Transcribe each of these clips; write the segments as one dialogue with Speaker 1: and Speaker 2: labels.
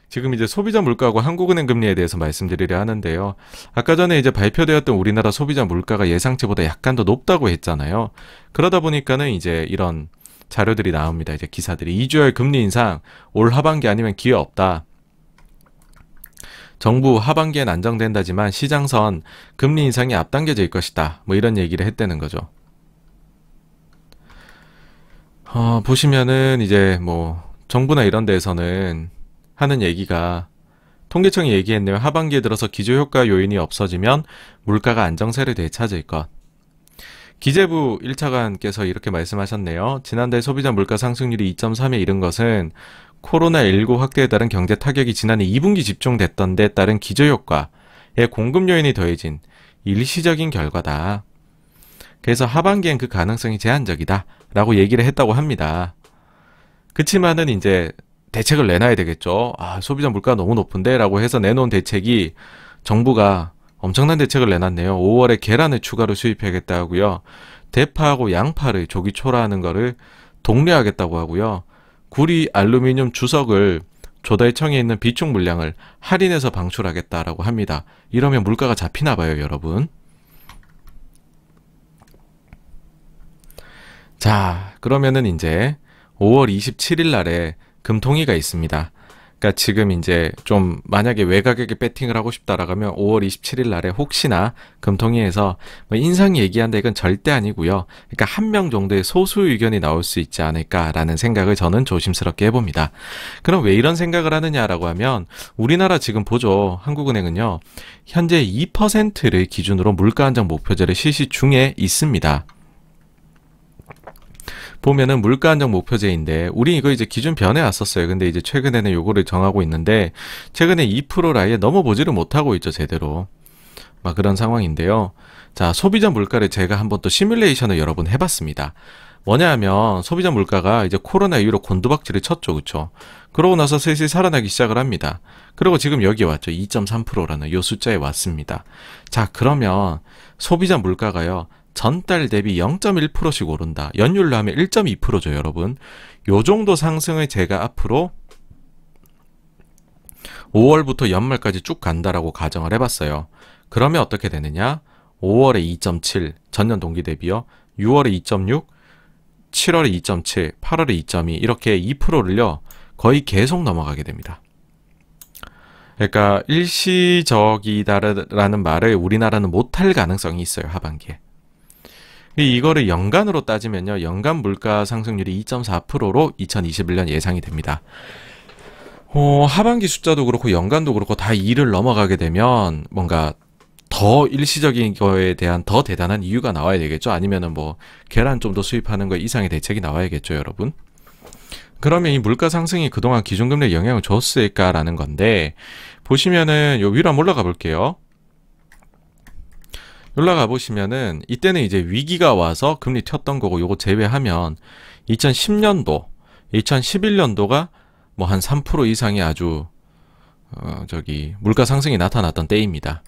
Speaker 1: 지금 이제 소비자 물가하고 한국은행 금리에 대해서 말씀드리려 하는데요. 아까 전에 이제 발표되었던 우리나라 소비자 물가가 예상치보다 약간 더 높다고 했잖아요. 그러다 보니까는 이제 이런 자료들이 나옵니다. 이제 기사들이 2주열 금리 인상 올 하반기 아니면 기회 없다. 정부 하반기엔 안정된다지만 시장선 금리 인상이 앞당겨질 것이다. 뭐 이런 얘기를 했다는 거죠. 보시면은 이제 뭐 정부나 이런 데에서는 하는 얘기가 통계청이 얘기했네요. 하반기에 들어서 기저효과 요인이 없어지면 물가가 안정세를 되찾을 것. 기재부 1차관께서 이렇게 말씀하셨네요. 지난달 소비자 물가 상승률이 2.3에 이른 것은 코로나19 확대에 따른 경제 타격이 지난해 2분기 집중됐던 데 따른 기저효과의 공급 요인이 더해진 일시적인 결과다. 그래서 하반기엔 그 가능성이 제한적이다 라고 얘기를 했다고 합니다. 그치만은 이제 대책을 내놔야 되겠죠. 소비자 물가가 너무 높은데 라고 해서 내놓은 대책이 정부가 엄청난 대책을 내놨네요. 5월에 계란을 추가로 수입하겠다 하고요. 대파하고 양파를 조기 초라하는 거를 독려하겠다고 하고요. 구리, 알루미늄 주석을 조달청에 있는 비축 물량을 할인해서 방출하겠다라고 합니다. 이러면 물가가 잡히나 봐요, 여러분. 자, 그러면은 이제 5월 27일 날에 금통위가 있습니다. 그러니까 지금 이제 좀 만약에 외곽에게 배팅을 하고 싶다라고 하면 5월 27일 날에 혹시나 금통위에서 뭐 인상 얘기한다 이건 절대 아니고요. 그러니까 한 명 정도의 소수 의견이 나올 수 있지 않을까라는 생각을 저는 조심스럽게 해봅니다. 그럼 왜 이런 생각을 하느냐라고 하면 우리나라 지금 보죠. 한국은행은요. 현재 2%를 기준으로 물가 안정 목표제를 실시 중에 있습니다. 보면은 물가 안정 목표제인데 우리 이거 이제 기준 변해 왔었어요. 근데 이제 최근에는 요거를 정하고 있는데 최근에 2%를 아예 넘어보지를 못하고 있죠. 제대로. 막 그런 상황인데요. 자, 소비자 물가를 제가 한번 또 시뮬레이션을 여러 번 해봤습니다. 뭐냐 하면 소비자 물가가 이제 코로나 이후로 곤두박질을 쳤죠. 그쵸? 그러고 나서 슬슬 살아나기 시작을 합니다. 그리고 지금 여기 왔죠. 2.3%라는 요 숫자에 왔습니다. 자, 그러면 소비자 물가가요. 전달 대비 0.1%씩 오른다. 연율로 하면 1.2%죠, 여러분. 요 정도 상승을 제가 앞으로 5월부터 연말까지 쭉 간다라고 가정을 해봤어요. 그러면 어떻게 되느냐? 5월에 2.7, 전년 동기 대비요. 6월에 2.6, 7월에 2.7, 8월에 2.2 이렇게 2%를요. 거의 계속 넘어가게 됩니다. 그러니까 일시적이다라는 말을 우리나라는 못할 가능성이 있어요, 하반기에. 이거를 연간으로 따지면요. 연간 물가 상승률이 2.4%로 2021년 예상이 됩니다. 하반기 숫자도 그렇고 연간도 그렇고 다 2를 넘어가게 되면 뭔가 더 일시적인 거에 대한 더 대단한 이유가 나와야 되겠죠. 아니면은 뭐 계란 좀 더 수입하는 거 이상의 대책이 나와야겠죠, 여러분. 그러면 이 물가 상승이 그동안 기준금리에 영향을 줬을까라는 건데 보시면은 요 위로 한번 올라가 볼게요. 올라가 보시면은 이때는 이제 위기가 와서 금리 튀었던 거고 요거 제외하면 2010년도, 2011년도가 뭐 한 3% 이상의 아주 물가 상승이 나타났던 때입니다.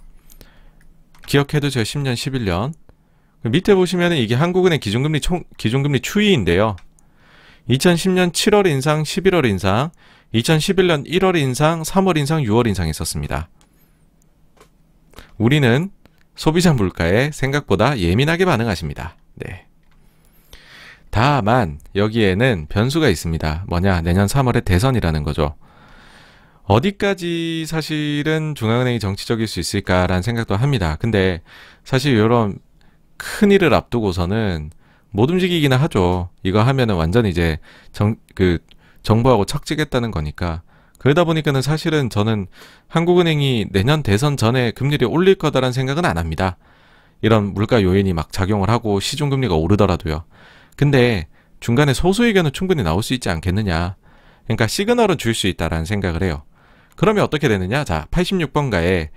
Speaker 1: 기억해두세요. 10년, 11년. 밑에 보시면은 이게 한국은행 기준금리 추이인데요. 2010년 7월 인상, 11월 인상, 2011년 1월 인상, 3월 인상, 6월 인상 있었습니다. 우리는 소비자 물가에 생각보다 예민하게 반응하십니다. 네. 다만 여기에는 변수가 있습니다. 뭐냐? 내년 3월에 대선이라는 거죠. 어디까지 사실은 중앙은행이 정치적일 수 있을까라는 생각도 합니다. 근데 사실 이런 큰 일을 앞두고서는 못 움직이기는 하죠. 이거 하면은 완전 이제 정부하고 척지겠다는 거니까. 그러다 보니까는 사실은 저는 한국은행이 내년 대선 전에 금리를 올릴 거다라는 생각은 안 합니다. 이런 물가 요인이 막 작용을 하고 시중금리가 오르더라도요. 근데 중간에 소수 의견은 충분히 나올 수 있지 않겠느냐. 그러니까 시그널은 줄 수 있다라는 생각을 해요. 그러면 어떻게 되느냐? 자, 86번가에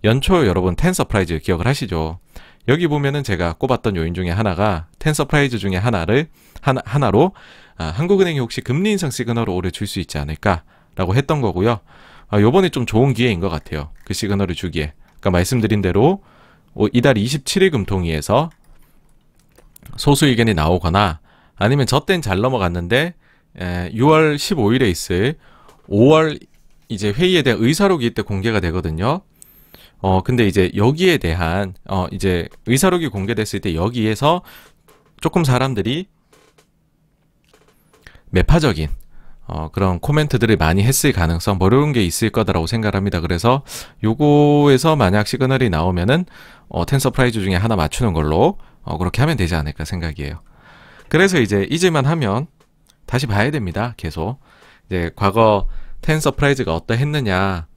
Speaker 1: 연초 여러분 텐서프라이즈 기억을 하시죠? 여기 보면은 제가 꼽았던 요인 중에 하나가 텐서프라이즈 중에 하나로 한국은행이 혹시 금리 인상 시그널을 올해 줄 수 있지 않을까? 라고 했던 거고요. 요번에 좀 좋은 기회인 것 같아요. 그 시그널을 주기에. 그러니까 말씀드린 대로 이달 27일 금통위에서 소수 의견이 나오거나 아니면 저 땐 잘 넘어갔는데 6월 15일에 있을 5월 이제 회의에 대한 의사록이 이때 공개가 되거든요. 근데 이제 여기에 대한, 이제 의사록이 공개됐을 때 여기에서 조금 사람들이 매파적인, 그런 코멘트들을 많이 했을 가능성, 뭐 이런 게 있을 거다라고 생각을 합니다. 그래서 요거에서 만약 시그널이 나오면은, 텐서프라이즈 중에 하나 맞추는 걸로, 그렇게 하면 되지 않을까 생각이에요. 그래서 이제 잊을만 하면 다시 봐야 됩니다. 계속. 이제 과거 텐서프라이즈가 어떠했느냐,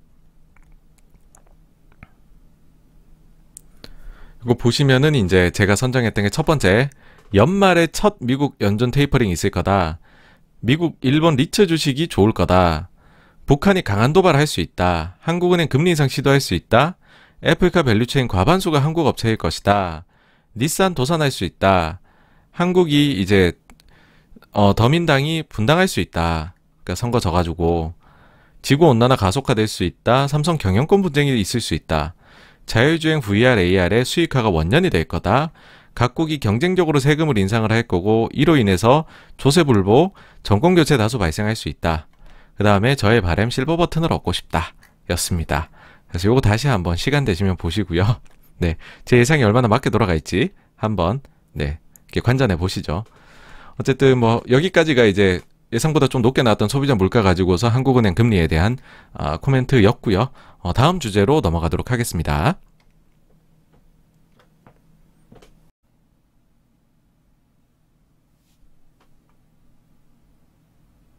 Speaker 1: 이거 보시면은 이제 제가 선정했던 게 첫 번째, 연말에 첫 미국 연준 테이퍼링이 있을 거다. 미국, 일본 리츠 주식이 좋을 거다. 북한이 강한 도발할 수 있다. 한국은행 금리 인상 시도할 수 있다. 애플카 밸류체인 과반수가 한국 업체일 것이다. 닛산 도산할 수 있다. 한국이 이제 더민당이 분당할 수 있다. 그러니까 선거 져가지고 지구온난화 가속화될 수 있다. 삼성 경영권 분쟁이 있을 수 있다. 자율주행 VR, AR의 수익화가 원년이 될 거다. 각국이 경쟁적으로 세금을 인상을 할 거고 이로 인해서 조세불복, 정권교체 다소 발생할 수 있다. 그 다음에 저의 바램 실버 버튼을 얻고 싶다. 였습니다. 그래서 요거 다시 한번 시간 되시면 보시고요. 네, 제 예상이 얼마나 맞게 돌아갈지 한번 네 이렇게 관전해 보시죠. 어쨌든 뭐 여기까지가 이제 예상보다 좀 높게 나왔던 소비자 물가 가지고서 한국은행 금리에 대한 코멘트였고요. 다음 주제로 넘어가도록 하겠습니다.